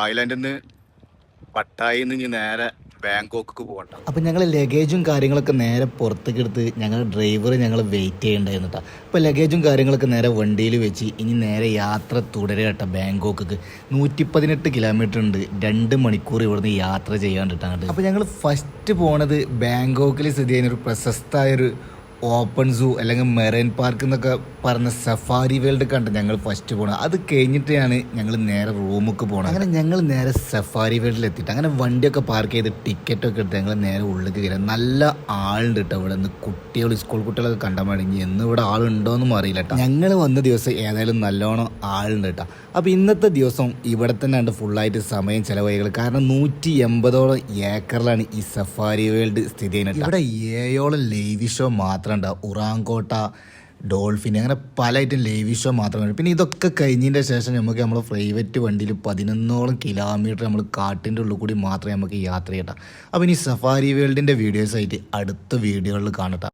തായ്ലാൻഡിൽ നിന്ന് പട്ടായിൽ നിന്ന് നേരെ ബാങ്കോക്ക് പോകണ്ട. അപ്പോൾ ഞങ്ങൾ ലഗേജും കാര്യങ്ങളൊക്കെ നേരെ പുറത്തേക്ക് എടുത്ത് ഞങ്ങൾ ഡ്രൈവർ ഞങ്ങൾ വെയിറ്റ് ചെയ്യേണ്ടായിരുന്നു കേട്ടോ. അപ്പോൾ ലഗേജും കാര്യങ്ങളൊക്കെ നേരെ വണ്ടിയിൽ വെച്ച് ഇനി നേരെ യാത്ര തുടരുക കേട്ടോ. ബാങ്കോക്ക് 118 കിലോമീറ്റർ ഉണ്ട്, 2 മണിക്കൂർ ഇവിടുന്ന് യാത്ര ചെയ്യാണ്ടിട്ടാണ്. അപ്പോൾ ഞങ്ങൾ ഫസ്റ്റ് പോണത് ബാങ്കോക്കിൽ സ്ഥിതി ചെയ്യുന്ന ഒരു പ്രശസ്തമായൊരു ഓപ്പൺ സൂ അല്ലെങ്കിൽ മെറൈൻ പാർക്ക് എന്നൊക്കെ പറഞ്ഞ സഫാരി വേൾഡ് കണ്ട് ഞങ്ങൾ ഫസ്റ്റ് പോകണം. അത് കഴിഞ്ഞിട്ടാണ് ഞങ്ങൾ നേരെ റൂമൊക്കെ പോകണം. അങ്ങനെ ഞങ്ങൾ നേരെ സഫാരി വേൾഡിൽ എത്തിയിട്ട് അങ്ങനെ വണ്ടിയൊക്കെ പാർക്ക് ചെയ്ത് ടിക്കറ്റൊക്കെ എടുത്ത് ഞങ്ങൾ നേരെ ഉള്ളിലേക്ക് കയറാം. നല്ല ആളുണ്ട് കേട്ടോ ഇവിടെ നിന്ന്. കുട്ടികൾ സ്കൂൾ കുട്ടികളൊക്കെ കണ്ടാൽ മടങ്ങി എന്ന് ഇവിടെ ആളുണ്ടോയെന്നും അറിയില്ല കേട്ടോ. ഞങ്ങൾ വന്ന ദിവസം ഏതായാലും നല്ലോണം ആളുണ്ട് കേട്ടോ. അപ്പോൾ ഇന്നത്തെ ദിവസം ഇവിടെ തന്നെ ഉണ്ട് ഫുള്ളായിട്ട് സമയം ചിലവഴികൾ. കാരണം 180ഓളം ഏക്കറിലാണ് ഈ സഫാരി വേൾഡ് സ്ഥിതി ചെയ്യുന്നത്. ഇവിടെ 7ഓളം ലൈവ് ഷോ മാത്രം ഉണ്ടാവും. ഉറാങ്കോട്ട, ഡോൾഫിൻ, അങ്ങനെ പല ഐറ്റം ലൈവ് ഷോ മാത്രമാണ്. പിന്നെ ഇതൊക്കെ കഴിഞ്ഞതിൻ്റെ ശേഷം നമുക്ക് നമ്മൾ പ്രൈവറ്റ് വണ്ടിയിൽ 11ഓളം കിലോമീറ്റർ നമ്മൾ കാട്ടിൻ്റെ ഉള്ളിൽ കൂടി മാത്രമേ നമുക്ക് യാത്ര ചെയ്യട്ടെ. അപ്പോൾ ഇനി സഫാരി വേൾഡിൻ്റെ വീഡിയോസായിട്ട് അടുത്ത വീഡിയോകളിൽ കാണട്ടെ.